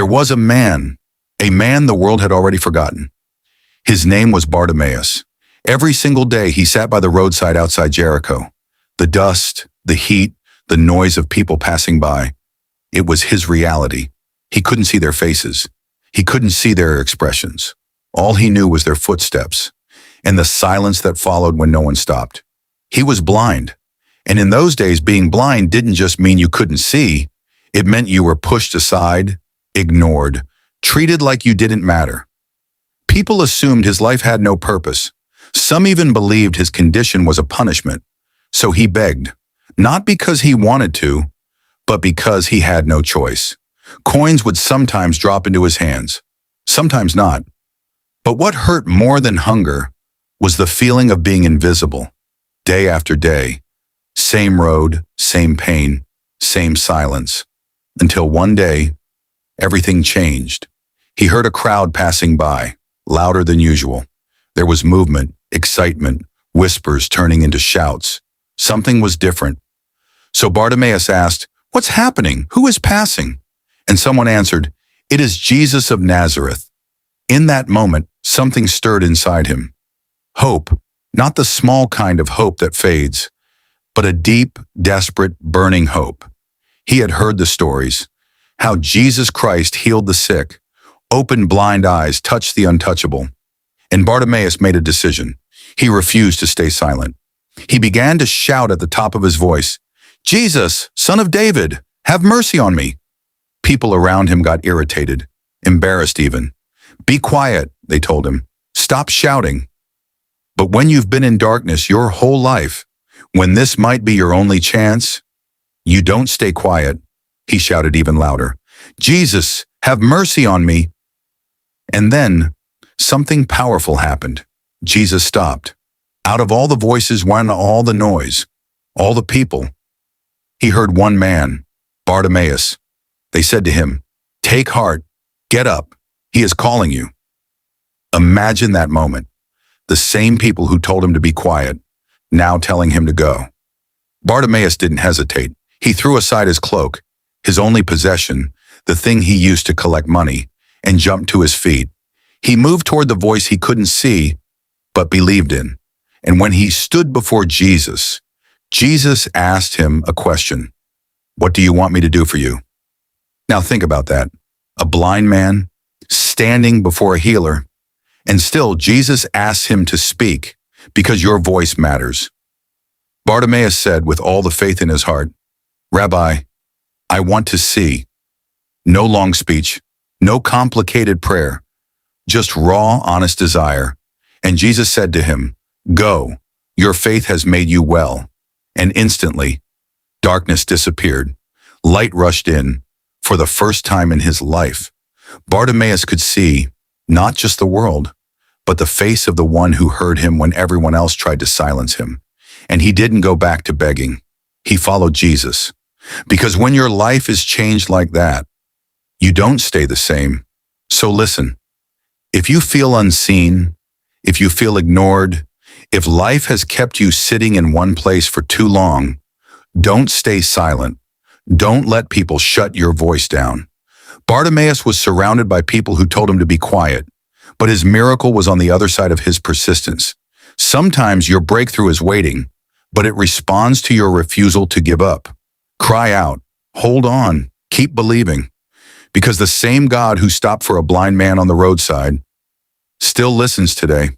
There was a man the world had already forgotten. His name was Bartimaeus. Every single day he sat by the roadside outside Jericho. The dust, the heat, the noise of people passing by. It was his reality. He couldn't see their faces. He couldn't see their expressions. All he knew was their footsteps and the silence that followed when no one stopped. He was blind. And in those days, being blind didn't just mean you couldn't see. It meant you were pushed aside, ignored, treated like you didn't matter. People assumed his life had no purpose. Some even believed his condition was a punishment. So he begged, not because he wanted to, but because he had no choice. Coins would sometimes drop into his hands, sometimes not. But what hurt more than hunger was the feeling of being invisible, day after day. Same road, same pain, same silence. Until one day, everything changed. He heard a crowd passing by, louder than usual. There was movement, excitement, whispers turning into shouts. Something was different. So Bartimaeus asked, "What's happening? Who is passing?" And someone answered, "It is Jesus of Nazareth." In that moment, something stirred inside him. Hope, not the small kind of hope that fades, but a deep, desperate, burning hope. He had heard the stories, how Jesus Christ healed the sick, opened blind eyes, touched the untouchable. And Bartimaeus made a decision. He refused to stay silent. He began to shout at the top of his voice, "Jesus, Son of David, have mercy on me." People around him got irritated, embarrassed even. "Be quiet," they told him. "Stop shouting." But when you've been in darkness your whole life, when this might be your only chance, you don't stay quiet. He shouted even louder, "Jesus, have mercy on me." And then something powerful happened. Jesus stopped. Out of all the voices, went all the noise, all the people. He heard one man, Bartimaeus. They said to him, "Take heart, get up, he is calling you." Imagine that moment. The same people who told him to be quiet, now telling him to go. Bartimaeus didn't hesitate. He threw aside his cloak, his only possession, the thing he used to collect money, and jumped to his feet. He moved toward the voice he couldn't see, but believed in. And when he stood before Jesus, Jesus asked him a question. "What do you want me to do for you?" Now think about that. A blind man standing before a healer, and still Jesus asks him to speak because your voice matters. Bartimaeus said with all the faith in his heart, "Rabbi, I want to see." No long speech, no complicated prayer, just raw, honest desire. And Jesus said to him, "Go, your faith has made you well." And instantly, darkness disappeared. Light rushed in. For the first time in his life, Bartimaeus could see not just the world, but the face of the one who heard him when everyone else tried to silence him. And he didn't go back to begging. He followed Jesus. Because when your life is changed like that, you don't stay the same. So listen, if you feel unseen, if you feel ignored, if life has kept you sitting in one place for too long, don't stay silent. Don't let people shut your voice down. Bartimaeus was surrounded by people who told him to be quiet, but his miracle was on the other side of his persistence. Sometimes your breakthrough is waiting, but it responds to your refusal to give up. Cry out, hold on, keep believing, because the same God who stopped for a blind man on the roadside still listens today.